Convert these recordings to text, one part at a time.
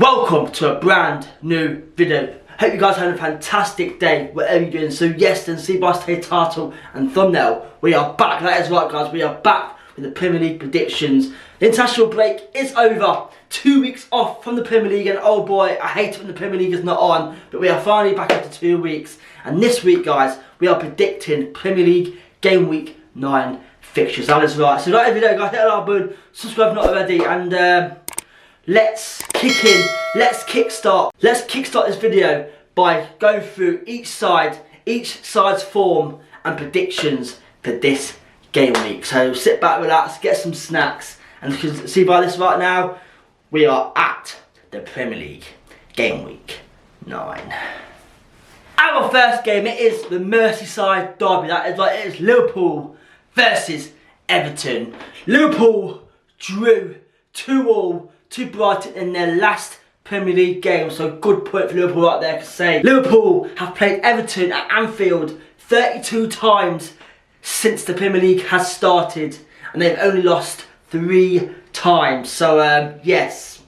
Welcome to a brand new video. Hope you guys had a fantastic day, whatever you're doing. So yes, then see by today's title and thumbnail, we are back. That is right guys, we are back with the Premier League predictions. The international break is over. 2 weeks off from the Premier League, and oh boy, I hate it when the Premier League is not on, but we are finally back after 2 weeks. And this week guys, we are predicting Premier League Game Week 9 fixtures. That is right. So like the video guys, hit the like button, subscribe if not already, and let's kickstart this video by going through each side's form and predictions for this game week. So sit back, relax, get some snacks, and you can see by this right now, we are at the Premier League Game Week 9. Our first game, it is the Merseyside derby. That is right, it is Liverpool versus Everton. Liverpool drew 2-2 to Brighton in their last Premier League game, so good point for Liverpool right there to say. Liverpool have played Everton at Anfield 32 times since the Premier League has started, and they've only lost 3 times. So yes,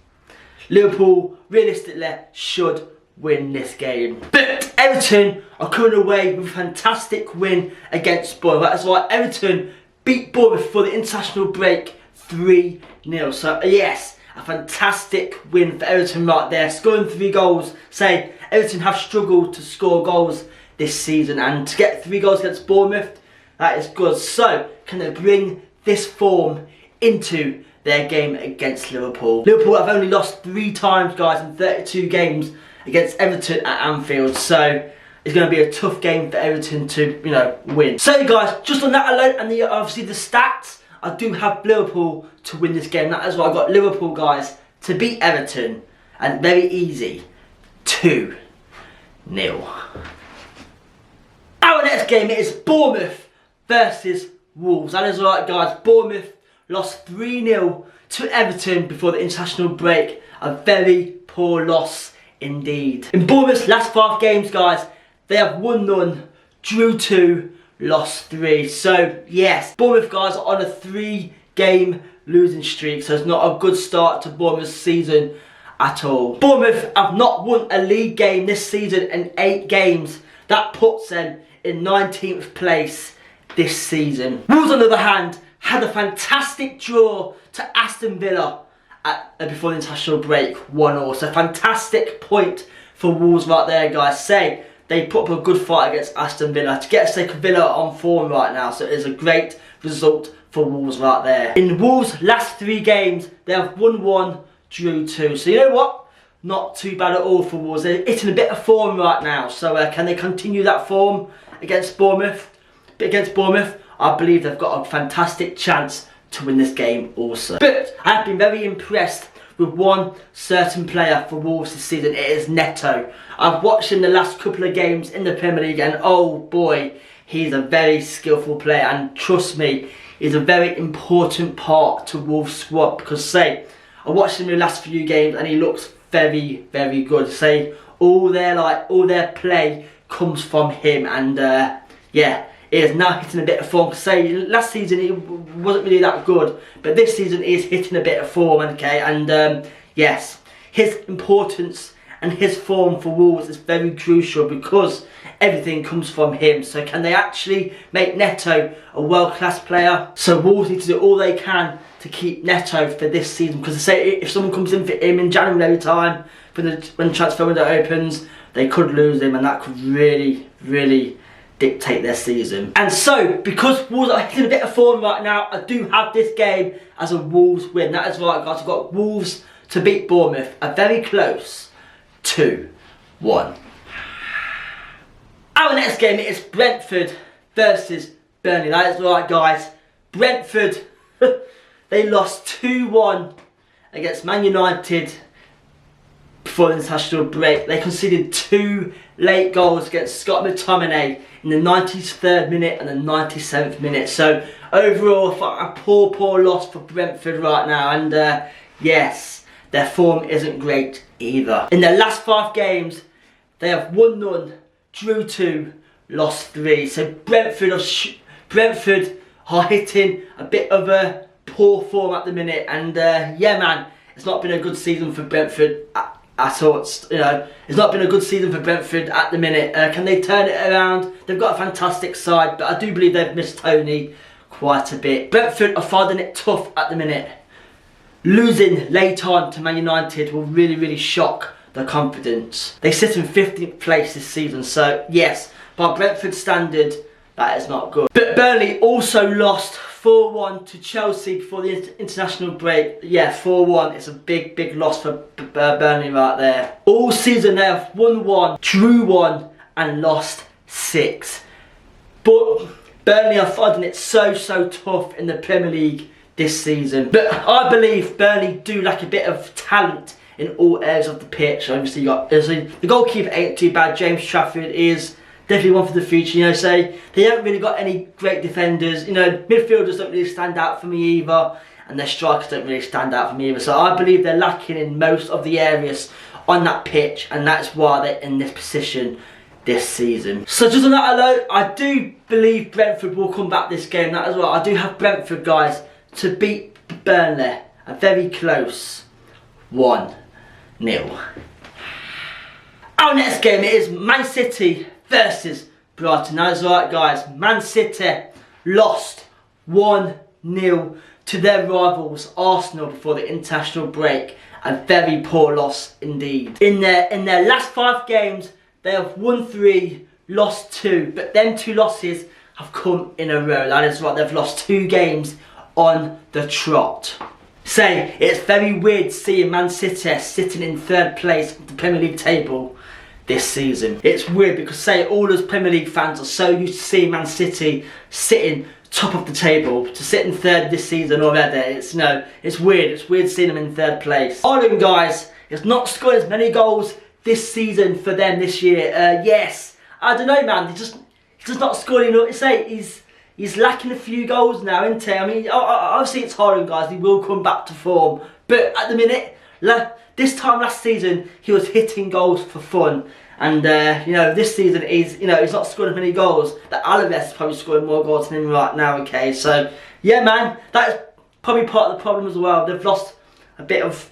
Liverpool realistically should win this game. But Everton are coming away with a fantastic win against Bournemouth. That's right, Everton beat Bournemouth for the international break 3-0. So yes, a fantastic win for Everton right there, scoring 3 goals. Say, Everton have struggled to score goals this season, and to get 3 goals against Bournemouth, that is good. So, can they bring this form into their game against Liverpool? Liverpool have only lost 3 times, guys, in 32 games against Everton at Anfield. So, it's going to be a tough game for Everton to, win. So, guys, just on that alone, and obviously the stats, I do have Liverpool to win this game. That is why I got Liverpool, guys, to beat Everton, and very easy, 2-0. Our next game is Bournemouth versus Wolves. That is right, guys. Bournemouth lost 3-0 to Everton before the international break. A very poor loss indeed. In Bournemouth's last 5 games, guys, they have won none, drew 2, lost 3. So yes, Bournemouth guys are on a 3-game losing streak, so it's not a good start to Bournemouth's season at all. Bournemouth have not won a league game this season in 8 games. That puts them in 19th place this season. Wolves, on the other hand, had a fantastic draw to Aston Villa before the international break, 1-1. So fantastic point for Wolves right there, guys. Say, they put up a good fight against Aston Villa to get Villa on form right now. So it is a great result for Wolves right there. In Wolves' last 3 games, they have won 1, drew 2. So you know what? Not too bad at all for Wolves. They're hitting a bit of form right now. So can they continue that form against Bournemouth? But against Bournemouth, I believe they've got a fantastic chance to win this game also. But I have been very impressed with one certain player for Wolves this season. It is Neto. I've watched him the last couple of games in the Premier League, and oh boy, he's a very skillful player, and trust me, he's a very important part to Wolves squad, because say, I watched him in the last few games and he looks very, very good. Say, all their play comes from him, and yeah, he is now hitting a bit of form. Say, last season he wasn't really that good, but this season he is hitting a bit of form, okay? And yes, his importance and his form for Wolves is very crucial, because everything comes from him. So can they actually make Neto a world-class player? So Wolves need to do all they can to keep Neto for this season, because say if someone comes in for him in January time, when the transfer window opens, they could lose him, and that could really, really dictate their season. And so, because Wolves are hitting a bit of form right now, I do have this game as a Wolves win. That is right, guys. I've got Wolves to beat Bournemouth, a very close 2-1. Our next game is Brentford versus Burnley. That is right, guys. Brentford, they lost 2-1 against Man United before the international break. They conceded 2 late goals against Scott McTominay in the 93rd minute and the 97th minute. So overall, a poor loss for Brentford right now. And yes, their form isn't great either. In their last 5 games, they have won none, drew 2, lost 3. So Brentford are hitting a bit of a poor form at the minute. And yeah, man, it's not been a good season for Brentford at all. It's not been a good season for Brentford at the minute. Can they turn it around? They've got a fantastic side, but I do believe they've missed Tony quite a bit. Brentford are finding it tough at the minute. Losing late on to Man United will really shock their confidence. They sit in 15th place this season, so yes, by Brentford standard, that is not good. But Burnley also lost 4-1 to Chelsea before the international break. Yeah, 4-1. It's a big loss for Burnley right there. All season they have won 1, drew 1 and lost 6. But Burnley are finding it so tough in the Premier League this season. But I believe Burnley do lack a bit of talent in all areas of the pitch. Obviously the goalkeeper ain't too bad. James Trafford is definitely one for the future. Say they haven't really got any great defenders. Midfielders don't really stand out for me either, and their strikers don't really stand out for me either. So I believe they're lacking in most of the areas on that pitch, and that's why they're in this position this season. So just on that alone, I do believe Brentford will come back this game. That as well. I do have Brentford, guys, to beat Burnley. A very close 1-0. Our next game is Man City versus Brighton. That is right, guys. Man City lost 1-0 to their rivals Arsenal before the international break. A very poor loss indeed. In their last 5 games, they have won 3, lost 2, but them 2 losses have come in a row. That is right, they've lost 2 games on the trot. It's very weird seeing Man City sitting in 3rd place of the Premier League table this season. It's weird because all those Premier League fans are so used to seeing Man City sitting top of the table, to sit in 3rd this season already. It's weird. It's weird seeing them in 3rd place. Haaland, guys, has not scored as many goals this season for them this year. Yes, I don't know, man. He's just not scoring enough. He's lacking a few goals now, isn't he? I mean, obviously it's Haaland, guys. He will come back to form, but at the minute, this time last season, he was hitting goals for fun. And, this season, he's not scoring as many goals. That Albion is probably scoring more goals than him right now, okay? So, yeah, man, that is probably part of the problem as well. They've lost a bit of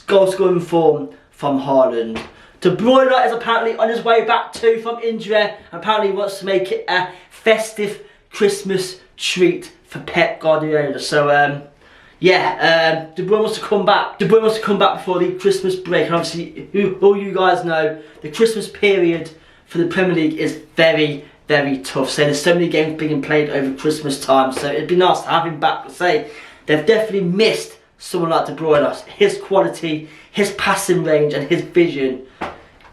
goal-scoring form from Haaland. De Bruyne is apparently on his way back too from injury. Apparently he wants to make it a festive Christmas treat for Pep Guardiola. So, De Bruyne wants to come back. De Bruyne wants to come back before the Christmas break. And obviously, all you guys know, the Christmas period for the Premier League is very tough. So there's so many games being played over Christmas time. So it'd be nice to have him back. They've definitely missed someone like De Bruyne. His quality, his passing range and his vision,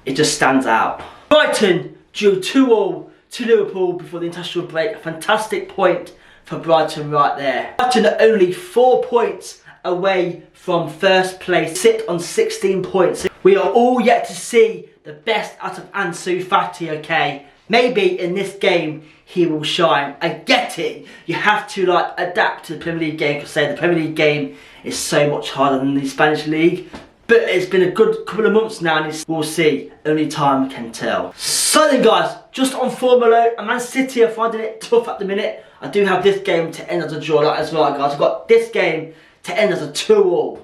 it just stands out. Brighton drew 2-2 to Liverpool before the international break. A fantastic point for Brighton right there. Brighton are only 4 points away from 1st place, sit on 16 points. We are all yet to see the best out of Ansu Fati, okay? Maybe in this game he will shine. I get it. You have to adapt to the Premier League game because the Premier League game is so much harder than the Spanish League. But it's been a good couple of months now and we'll see. Only time can tell. So then, guys, just on form alone, Man City are finding it tough at the minute. I do have this game to end as a draw. That as well, guys. I've got this game to end as a 2-2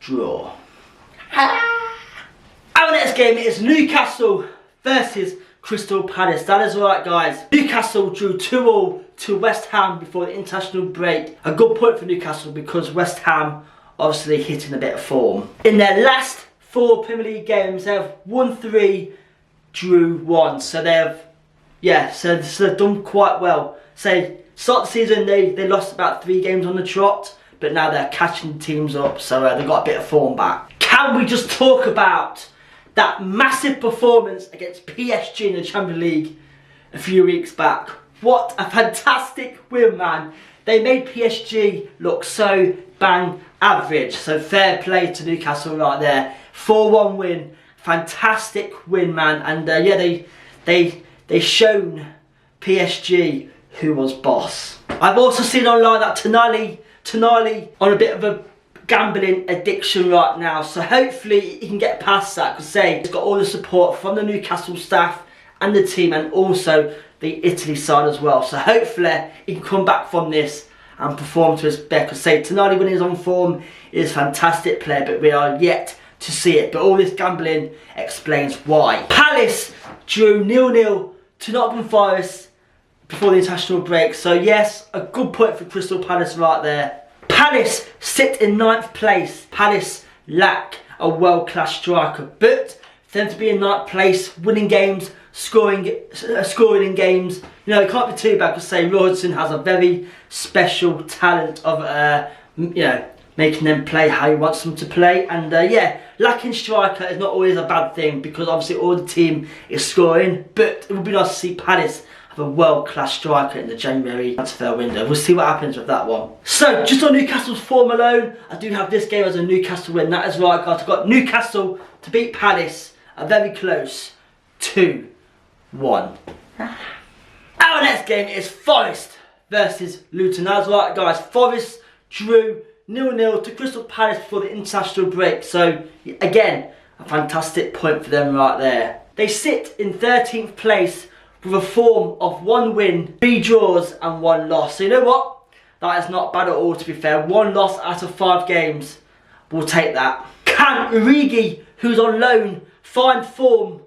draw. Our next game is Newcastle versus Crystal Palace. That is right, guys. Newcastle drew 2-2 to West Ham before the international break. A good point for Newcastle because West Ham obviously hitting a bit of form. In their last 4 Premier League games, they have won 3, drew 1. So they've done quite well. Start of the season, they lost about 3 games on the trot, but now they're catching teams up, so they've got a bit of form back. Can we just talk about that massive performance against PSG in the Champions League a few weeks back? What a fantastic win, man. They made PSG look so bang average. So fair play to Newcastle right there. 4-1 win. Fantastic win, man. And they shown PSG who was boss. I've also seen online that Tonali on a bit of a gambling addiction right now. So hopefully he can get past that because he's got all the support from the Newcastle staff and the team and also the Italy side as well. So hopefully he can come back from this and perform to his best. Because Tonali, when he's on form, is a fantastic player, but we are yet to see it, but all this gambling explains why. Palace drew 0-0 to Nottingham Forest before the international break. So yes, a good point for Crystal Palace right there. Palace sit in 9th place. Palace lack a world-class striker, but for them to be in 9th place, winning games, scoring in games, you know, it can't be too bad, because say Rodson has a very special talent of you know, making them play how he wants them to play. And yeah, lacking striker is not always a bad thing, because obviously all the team is scoring, but it would be nice to see Palace have a world-class striker in the January transfer window. We'll see what happens with that one. So, just on Newcastle's form alone, I do have this game as a Newcastle win. That is right, guys. I've got Newcastle to beat Palace, a very close 2-1. Our next game is Forest versus Luton. That's right, guys. Forest drew 0-0 to Crystal Palace before the international break. So, again, a fantastic point for them right there. They sit in 13th place with a form of 1 win, 3 draws and 1 loss. So you know what? That is not bad at all, to be fair. 1 loss out of 5 games. We'll take that. Can Origi, who's on loan, find form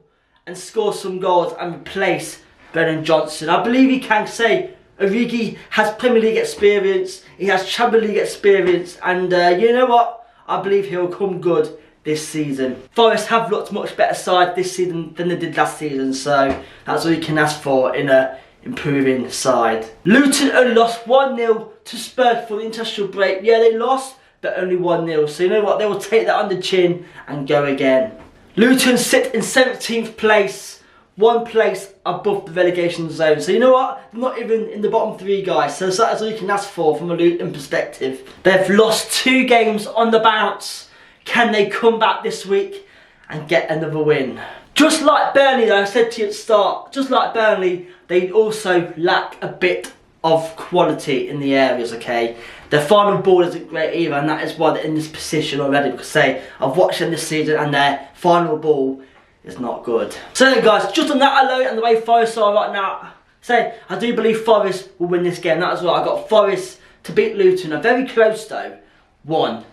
and score some goals and replace Brennan Johnson? I believe he can. Say Origi has Premier League experience, he has Champions League experience, and you know what? I believe he'll come good this season. Forest have looked much better side this season than they did last season, so that's all you can ask for in a improving side. Luton only lost 1-0 to Spurs for the international break. Yeah, they lost, but only 1-0. So you know what? They will take that on the chin and go again. Luton sit in 17th place, 1 place above the relegation zone. So you know what? They're not even in the bottom 3, guys. So that's all you can ask for from a Luton perspective. They've lost 2 games on the bounce. Can they come back this week and get another win? Just like Burnley, though, I said to you at the start, just like Burnley, they also lack a bit of quality in the areas, okay? Their final ball isn't great either, and that is why they're in this position already, because say, I've watched them this season and their final ball is not good. So guys, just on that alone and the way Forest are right now, say, I do believe Forest will win this game. That is why I got Forest to beat Luton. A very close though, 1-0.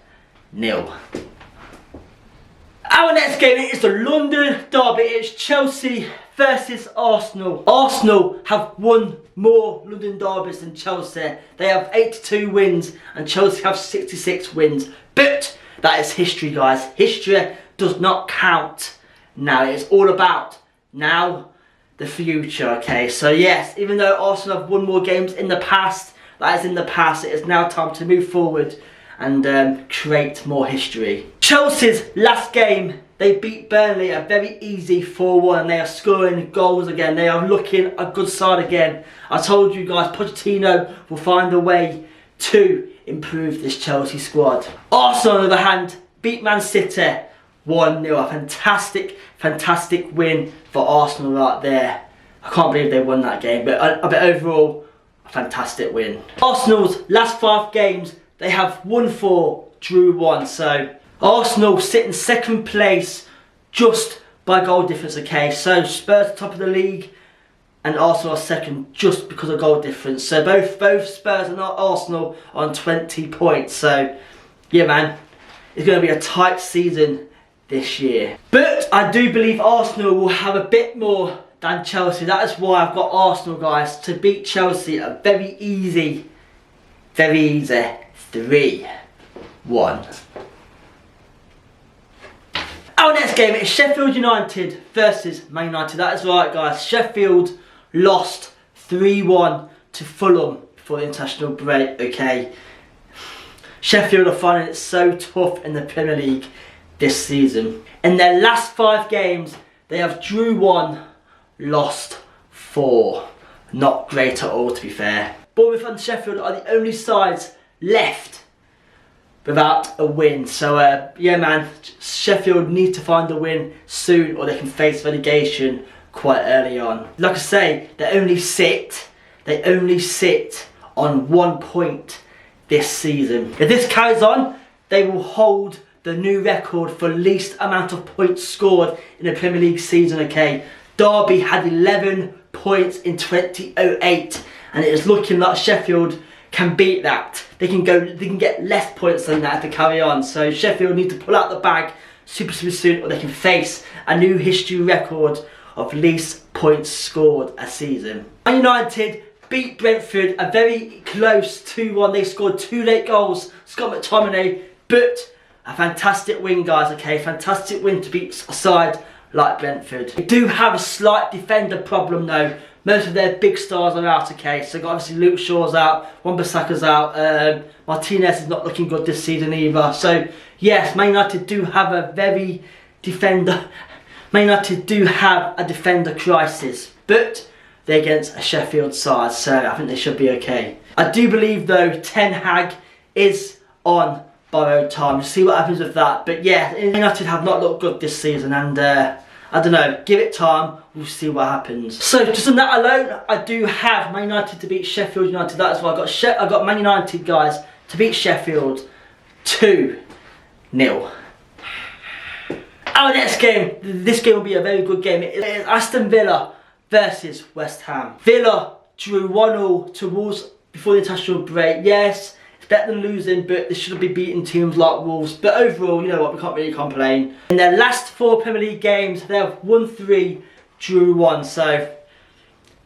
Our next game is the London derby. It's Chelsea versus Arsenal. Arsenal have won more London derbies than Chelsea. They have 82 wins and Chelsea have 66 wins. But that is history, guys. History does not count now. It's all about now the future, okay? So yes, even though Arsenal have won more games in the past, that is in the past. It is now time to move forward and create more history. Chelsea's last game, they beat Burnley a very easy 4-1, and they are scoring goals again. They are looking a good side again. I told you guys, Pochettino will find a way to improve this Chelsea squad. Arsenal, on the other hand, beat Man City 1-0. A fantastic win for Arsenal right there. I can't believe they won that game, but overall, a fantastic win. Arsenal's last 5 games, they have won 4, drew 1. So Arsenal sit in 2nd place just by goal difference, okay? So Spurs top of the league and Arsenal are 2nd just because of goal difference. So both Spurs and Arsenal are on 20 points. So yeah, man, it's going to be a tight season this year. But I do believe Arsenal will have a bit more than Chelsea. That is why I've got Arsenal, guys, to beat Chelsea a very easy 3-1. Our next game is Sheffield United versus Man United. That is right, guys. Sheffield lost 3-1 to Fulham before the international break, okay? Sheffield are finding it so tough in the Premier League this season. In their last 5 games, they have drew 1, lost 4. Not great at all, to be fair. Bournemouth and Sheffield are the only sides left without a win. So yeah, man, Sheffield need to find a win soon or they can face relegation quite early on. Like I say, they only sit on 1 point this season. If this carries on, they will hold the new record for least amount of points scored in a Premier League season, okay? Derby had 11 points in 2008, and it is looking like Sheffield can beat that. They can get less points than that to carry on. So Sheffield need to pull out the bag super soon, or they can face a new history record of least points scored a season. Man United beat Brentford a very close 2-1. They scored 2 late goals, Scott McTominay, but a fantastic win, guys, okay? Fantastic win to beat a side like Brentford. They do have a slight defender problem though. Most of their big stars are out, okay? So got obviously Luke Shaw's out, Wan-Bissaka's out, Martinez is not looking good this season either. So yes, Man United do have a very defender. Man United do have a defender crisis, but they're against a Sheffield side, so I think they should be okay. I do believe though Ten Hag is on borrowed time. We'll see what happens with that. But yeah, Man United have not looked good this season, and I don't know, give it time, we'll see what happens. So just on that alone, I do have Man United to beat Sheffield United. That's why I got Man United, guys, to beat Sheffield 2-0. Our next game, this game will be a very good game. It is Aston Villa versus West Ham. Villa drew 1-0 to Wolves before the international break. Yes, it's better than losing, but they shouldn't be beating teams like Wolves. But overall, you know what, we can't really complain. In their last 4 Premier League games, they have won 3, drew 1. So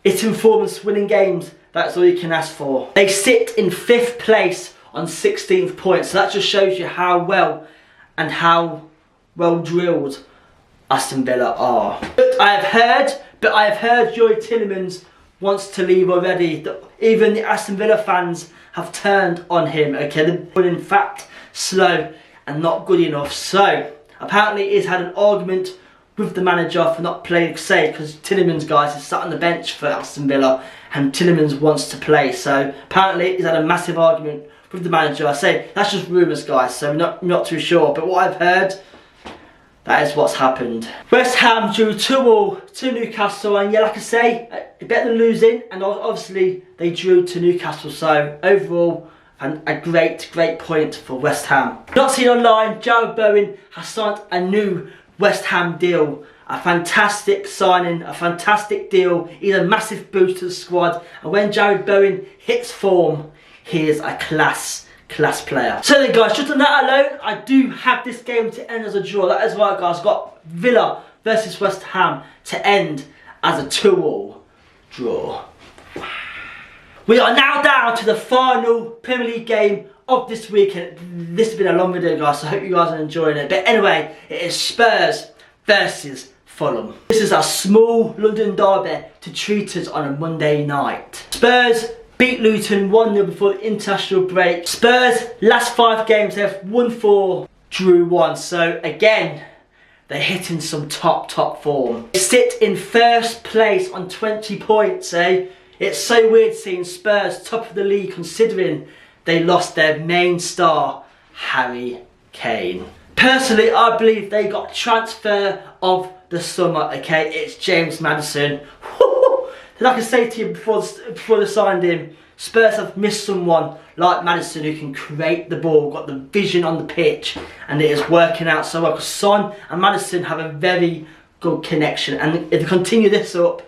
it's in performance, winning games, that's all you can ask for. They sit in 5th place on 16th points. So that just shows you how well and how well drilled Aston Villa are. But I have heard Joy Tillemans wants to leave already. Even the Aston Villa fans have turned on him. Okay, they're in fact slow and not good enough. So apparently he's had an argument with the manager for not playing, say, because Tillemans, guys, is sat on the bench for Aston Villa and Tillemans wants to play. So apparently he's had a massive argument with the manager. I say that's just rumours, guys, so I'm not too sure. But what I've heard, that is what's happened. West Ham drew 2-2 to Newcastle, and yeah, like I say, better than losing, and obviously they drew to Newcastle. So overall, a great point for West Ham. Not seen online, Jarrod Bowen has signed a new West Ham deal. A fantastic signing, a fantastic deal. He's a massive boost to the squad, and when Jarrod Bowen hits form, he is a class player. So then, guys, just on that alone, I do have this game to end as a draw. That is right, guys. Got Villa versus West Ham to end as a 2-2 draw. We are now down to the final Premier League game of this weekend. This has been a long video, guys, so I hope you guys are enjoying it. But anyway, it is Spurs versus Fulham. This is a small London derby to treat us on a Monday night. Spurs beat Luton 1-0 before the international break. Spurs, last 5 games, they've won 4, drew 1. So again, they're hitting some top form. They sit in 1st place on 20 points, eh? It's so weird seeing Spurs top of the league considering they lost their main star, Harry Kane. Personally, I believe they got transfer of the summer, okay? It's James Maddison. Like I say to you before they signed him, Spurs have missed someone like Maddison who can create the ball, got the vision on the pitch, and it is working out so well. Because Son and Maddison have a very good connection, and if they continue this up,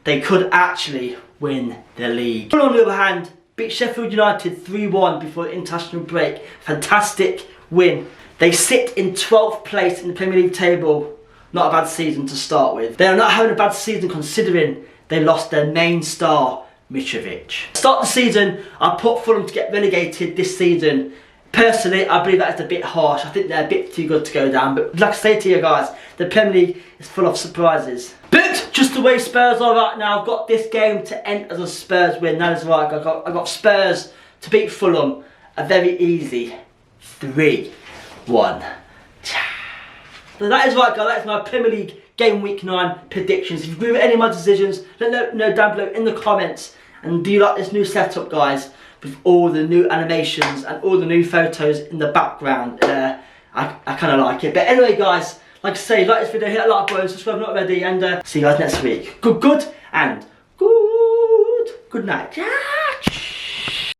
they could actually win the league. But on the other hand, beat Sheffield United 3-1 before the international break. Fantastic win. They sit in 12th place in the Premier League table. Not a bad season to start with. They are not having a bad season considering they lost their main star, Mitrovic. Start the season, I put Fulham to get relegated this season. Personally, I believe that is a bit harsh. I think they're a bit too good to go down. But like I say to you guys, the Premier League is full of surprises. But just the way Spurs are right now, I've got this game to end as a Spurs win. That is right. I got Spurs to beat Fulham. A very easy 3-1. So that is right, guys. That is my Premier League Game Week 9 predictions. If you agree with any of my decisions, let me know down below in the comments. And do you like this new setup, guys? With all the new animations and all the new photos in the background. I kind of like it. But anyway, guys, like I say, like this video, hit that like button, subscribe if not already, and see you guys next week. Good, and good night.